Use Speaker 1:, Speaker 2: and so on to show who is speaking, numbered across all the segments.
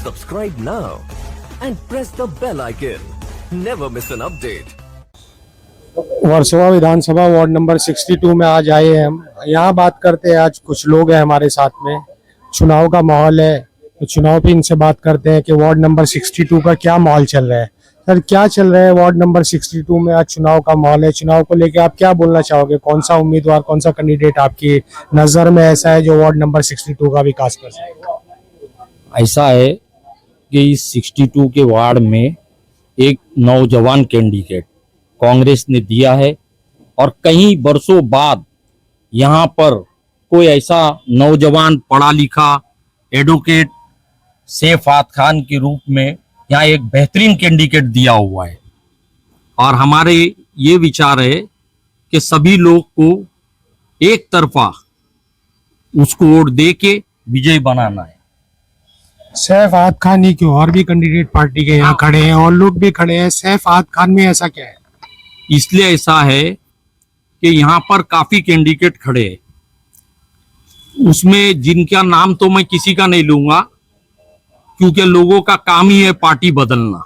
Speaker 1: Subscribe now and press the bell icon. Never miss an update.
Speaker 2: Versova Vidhan Sabha ward number 62 में आज आए हैं हम। यहाँ बात करते हैं, आज कुछ लोग हैं हमारे साथ में। चुनाव का माहौल है तो चुनाव पे इनसे बात करते हैं कि वार्ड नंबर 62 का क्या माहौल चल रहा है। सर, क्या चल रहा है वार्ड नंबर 62 में? आज चुनाव का माहौल है, चुनाव को लेके आप क्या बोलना चाहोगे? कौन सा उम्मीदवार, कौन सा कैंडिडेट आपकी नजर में ऐसा है जो वार्ड नंबर 62 का विकास कर सके?
Speaker 3: ऐसा है कि इस 62 के वार्ड में एक नौजवान कैंडिडेट कांग्रेस ने दिया है और कई वर्षों बाद यहाँ पर कोई ऐसा नौजवान पढ़ा लिखा एडवोकेट सैफात खान के रूप में यहाँ एक बेहतरीन कैंडिडेट दिया हुआ है। और हमारे ये विचार है कि सभी लोग को एक तरफा उसको वोट दे के विजय बनाना है।
Speaker 2: सैफात खान ही क्यों, और भी कैंडिडेट पार्टी के यहाँ खड़े हैं और लोग भी खड़े हैं, सैफात खान में ऐसा क्या है?
Speaker 3: इसलिए ऐसा है कि यहाँ पर काफी कैंडिडेट खड़े हैं, उसमें जिनका नाम तो मैं किसी का नहीं लूंगा क्योंकि लोगों का काम ही है पार्टी बदलना।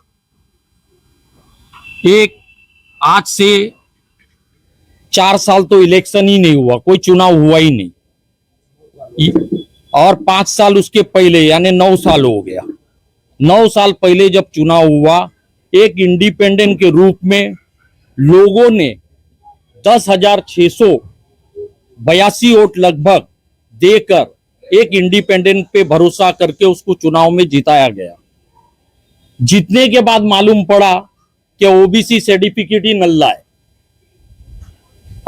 Speaker 3: एक आज से 4 साल तो इलेक्शन ही नहीं हुआ, कोई चुनाव हुआ ही नहीं, और 5 साल उसके पहले यानी 9 साल हो गया। 9 साल पहले जब चुनाव हुआ, एक इंडिपेंडेंट के रूप में लोगों ने 10,682 वोट लगभग देकर एक इंडिपेंडेंट पे भरोसा करके उसको चुनाव में जिताया गया। जीतने के बाद मालूम पड़ा कि ओबीसी सर्टिफिकेट ही नल्ला है।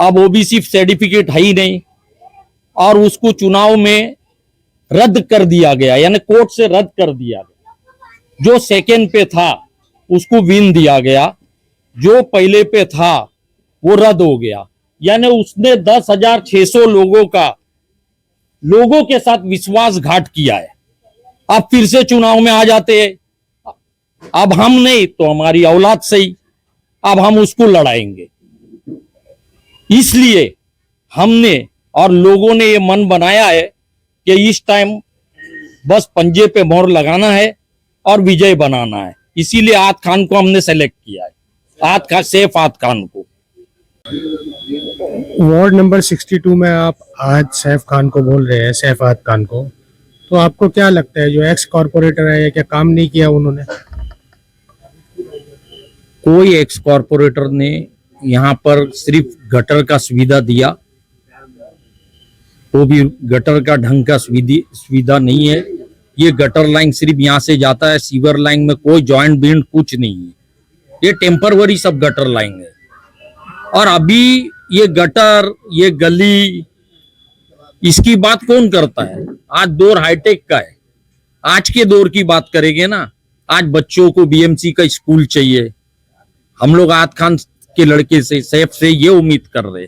Speaker 3: अब ओबीसी सर्टिफिकेट है ही नहीं और उसको चुनाव में रद्द कर दिया गया, यानी कोर्ट से रद्द कर दिया गया। जो सेकंड पे था उसको विन दिया गया, जो पहले पे था वो रद्द हो गया। यानी उसने 10,600 लोगों के साथ विश्वासघात किया है। अब फिर से चुनाव में आ जाते हैं, अब हम नहीं तो हमारी औलाद सही, अब हम उसको लड़ाएंगे। इसलिए हमने और लोगों ने ये मन बनाया है कि इस टाइम बस पंजे पे मोहर लगाना है और विजय बनाना है। इसीलिए आद खान को हमने सेलेक्ट किया है, सैफात खान को।
Speaker 2: वार्ड नंबर 62 में आप आज सैफ खान को बोल रहे हैं, सैफात खान को, तो आपको क्या लगता है जो एक्स कॉर्पोरेटर है, क्या काम नहीं किया उन्होंने?
Speaker 3: कोई एक्स कॉर्पोरेटर ने यहाँ पर सिर्फ गटर का सुविधा दिया, वो भी गटर का ढंग का सुविधा नहीं है। ये गटर लाइन सिर्फ यहाँ से जाता है, सीवर लाइन में कोई जॉइंट बिल्ड कुछ नहीं है, ये टेम्परवरी सब गटर लाइन है। और अभी ये गटर, ये गली, इसकी बात कौन करता है? आज दौर हाईटेक का है, आज के दौर की बात करेंगे ना। आज बच्चों को बीएमसी का स्कूल चाहिए। हम लोग आद खान के लड़के से, सैफ से ये उम्मीद कर रहे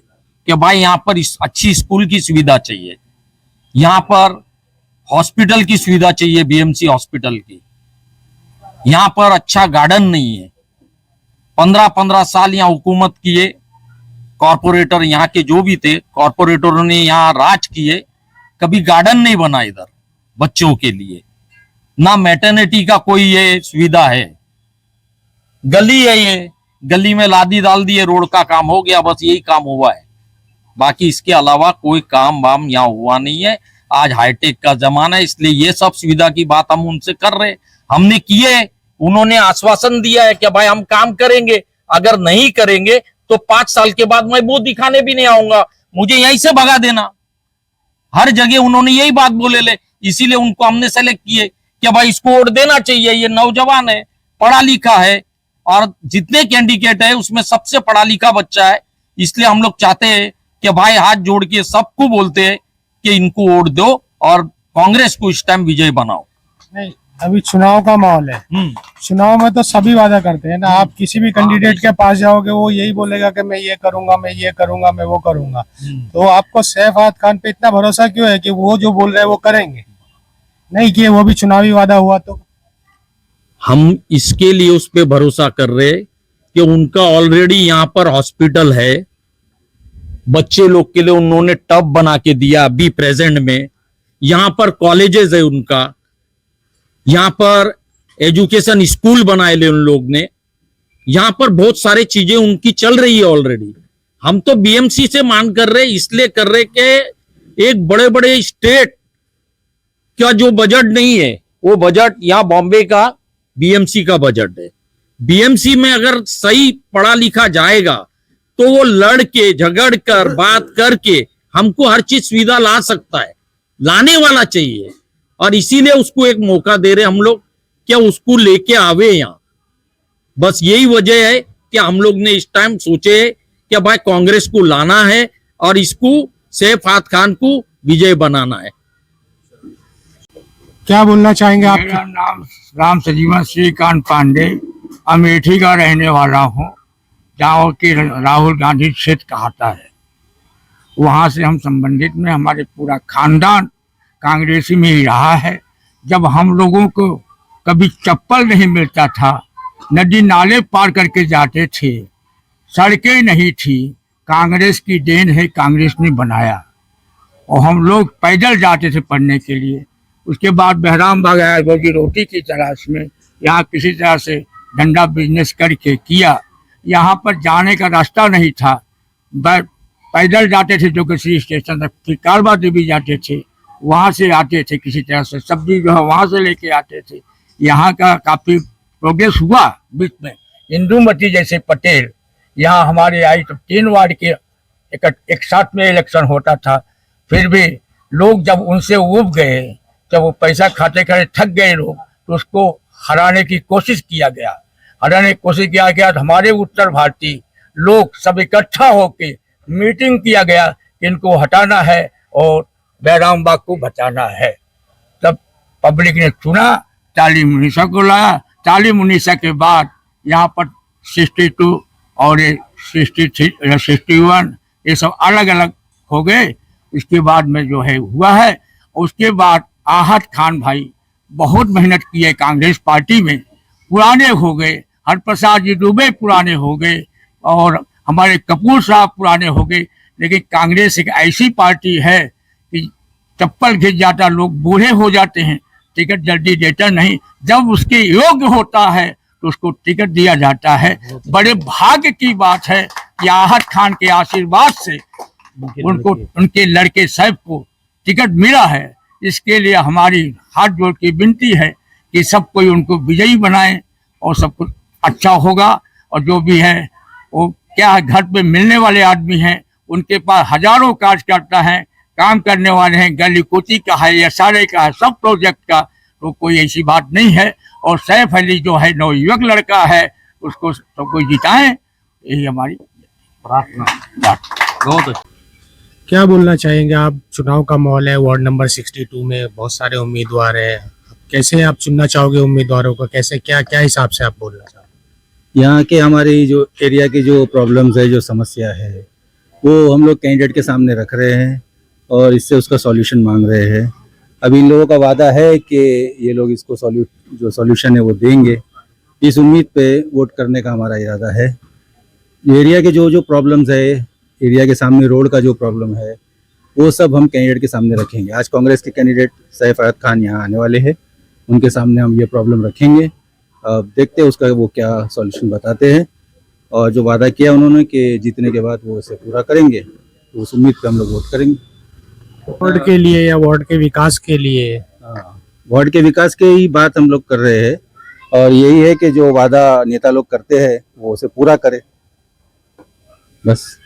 Speaker 3: कि भाई यहाँ पर अच्छी स्कूल की सुविधा चाहिए, यहाँ पर हॉस्पिटल की सुविधा चाहिए, बीएमसी हॉस्पिटल की। यहाँ पर अच्छा गार्डन नहीं है। 15-15 साल यहाँ हुकूमत किए कॉर्पोरेटर, यहाँ के जो भी थे कॉर्पोरेटरों ने यहाँ राज किए, कभी गार्डन नहीं बना इधर बच्चों के लिए, ना मैटरनिटी का कोई ये सुविधा है। गली है, ये गली में लादी डाल दिए, रोड का काम हो गया, बस यही काम हुआ है। बाकी इसके अलावा कोई काम वाम यहाँ हुआ नहीं है। आज हाईटेक का जमाना है, इसलिए ये सब सुविधा की बात हम उनसे कर रहे, हमने किए। उन्होंने आश्वासन दिया है कि भाई हम काम करेंगे, अगर नहीं करेंगे तो 5 साल के बाद मैं वो दिखाने भी नहीं आऊंगा, मुझे यहीं से भगा देना। हर जगह उन्होंने यही बात बोले ले, इसीलिए उनको हमने सेलेक्ट किए कि भाई इसको वोट देना चाहिए। ये नौजवान है, पढ़ा लिखा है, और जितने कैंडिडेट है उसमें सबसे पढ़ा लिखा बच्चा है। इसलिए हम लोग चाहते हैं कि भाई हाथ जोड़ के सबको बोलते हैं कि इनको वोट दो और कांग्रेस को इस टाइम विजय बनाओ।
Speaker 2: नहीं, अभी चुनाव का माहौल है, चुनाव में तो सभी वादा करते हैं ना। आप किसी भी कैंडिडेट के पास जाओगे वो यही बोलेगा कि मैं ये करूंगा, मैं ये करूंगा, मैं वो करूंगा। तो आपको सैफात खान पे इतना भरोसा क्यों है कि वो जो बोल रहे हैं वो करेंगे? नहीं किए वो भी चुनावी वादा हुआ तो?
Speaker 3: हम इसके लिए उस पर भरोसा कर रहे कि उनका ऑलरेडी यहाँ पर हॉस्पिटल है, बच्चे लोग के लिए उन्होंने टब बना के दिया अभी प्रेजेंट में, यहाँ पर कॉलेजेस है उनका, यहाँ पर एजुकेशन स्कूल बनाए ले उन लोग ने, यहाँ पर बहुत सारी चीजें उनकी चल रही है ऑलरेडी। हम तो बीएमसी से मांग कर रहे, इसलिए कर रहे कि एक बड़े बड़े स्टेट का जो बजट नहीं है वो बजट यहाँ बॉम्बे का बीएमसी का बजट है। बीएमसी में अगर सही पढ़ा लिखा जाएगा तो वो लड़ के झगड़ कर बात करके हमको हर चीज सुविधा ला सकता है, लाने वाला चाहिए। और इसीलिए उसको एक मौका दे रहे हम लोग, क्या उसको लेके आवे यहाँ। बस यही वजह है कि हम लोग ने इस टाइम सोचे कि भाई कांग्रेस को लाना है और इसको सैफ फात खान को विजय बनाना है।
Speaker 2: क्या बोलना चाहेंगे आप?
Speaker 4: मेरा नाम राम सजीवन श्रीकांत पांडे, अमेठी का रहने वाला हूँ, जहाँ की राहुल गांधी क्षेत्र कहता है। वहाँ से हम संबंधित में, हमारे पूरा खानदान कांग्रेसी में ही रहा है। जब हम लोगों को कभी चप्पल नहीं मिलता था, नदी नाले पार करके जाते थे, सड़कें नहीं थी, कांग्रेस की देन है, कांग्रेस ने बनाया। और हम लोग पैदल जाते थे पढ़ने के लिए। उसके बाद बहराम बाग आया रोजी रोटी की तलाश में, यहाँ किसी तरह से धंधा बिजनेस करके किया। यहाँ पर जाने का रास्ता नहीं था, पैदल जाते थे जो किसी स्टेशन तक, फिर कालबा देवी जाते थे, वहाँ से आते थे किसी तरह से, सब्जी जो है वहाँ से लेके आते थे। यहाँ का काफ़ी प्रोग्रेस हुआ बीच में। इंदुमती जैसे पटेल यहाँ हमारे आई तो 3 वार्ड के एक साथ में इलेक्शन होता था, फिर भी लोग जब उनसे उब गए, जब वो पैसा खाते खाते थक गए लोग, तो उसको हराने की कोशिश किया गया। तो हमारे उत्तर भारतीय लोग सब इकट्ठा होके मीटिंग किया गया कि इनको हटाना है और बैराम बाग को बचाना है। तब पब्लिक ने चुना, ताली मुनीसा को लाया। ताली मुनीसा के बाद यहाँ पर 62 और 63 61 ये सब अलग अलग हो गए। इसके बाद में जो है हुआ है। उसके बाद आहत खान भाई बहुत मेहनत किए कांग्रेस पार्टी में, पुराने हो गए, हरप्रसाद जी दुबे पुराने हो गए और हमारे कपूर साहब पुराने हो गए। लेकिन कांग्रेस एक ऐसी पार्टी है कि चप्पल घिस जाता, लोग बूढ़े हो जाते हैं, टिकट जल्दी देता नहीं, जब उसके योग्य होता है तो उसको टिकट दिया जाता है। बड़े भाग्य की बात है कि आहत खान के आशीर्वाद से उनको, उनके लड़के साहब को टिकट मिला है। इसके लिए हमारी हाथ जोड़ के विनती है कि सब कोई उनको विजयी बनाए और सब कुछ अच्छा होगा। और जो भी है वो क्या है, घर पे मिलने वाले आदमी हैं, उनके पास हजारों कार्यकर्ता हैं, काम करने वाले हैं, गली कोची का है या सारे का है, सब प्रोजेक्ट का, तो कोई ऐसी बात नहीं है। और सैफ अली जो है नवयुवक लड़का है, उसको सबको जिताएं, यही हमारी प्रार्थना।
Speaker 3: बहुत
Speaker 2: क्या बोलना चाहेंगे आप? चुनाव का माहौल है, वार्ड नंबर 62 में बहुत सारे उम्मीदवार हैं, कैसे आप चुनना चाहोगे उम्मीदवारों को? कैसे क्या क्या हिसाब से आप बोलना चाहोगे?
Speaker 5: यहाँ के हमारी जो एरिया की जो प्रॉब्लम्स है, जो समस्या है, वो हम लोग कैंडिडेट के सामने रख रहे हैं और इससे उसका सॉल्यूशन मांग रहे हैं। अभी इन लोगों का वादा है कि ये लोग इसको जो सॉल्यूशन है वो देंगे। इस उम्मीद पे वोट करने का हमारा इरादा है। एरिया के जो प्रॉब्लम्स है, एरिया के सामने रोड का जो प्रॉब्लम है, वो सब हम कैंडिडेट के सामने रखेंगे। आज कांग्रेस के कैंडिडेट सैफ फात खान यहाँ आने वाले हैं, उनके सामने हम ये प्रॉब्लम रखेंगे। अब देखते हैं उसका वो क्या सॉल्यूशन बताते हैं, और जो वादा किया उन्होंने कि जीतने के बाद वो इसे पूरा करेंगे, तो उस उम्मीद पे हम लोग वोट करेंगे।
Speaker 2: वार्ड के लिए या वार्ड के विकास के लिए?
Speaker 5: हाँ, वार्ड के विकास की ही बात हम लोग कर रहे हैं और यही है कि जो वादा नेता लोग करते हैं वो उसे पूरा करे, बस।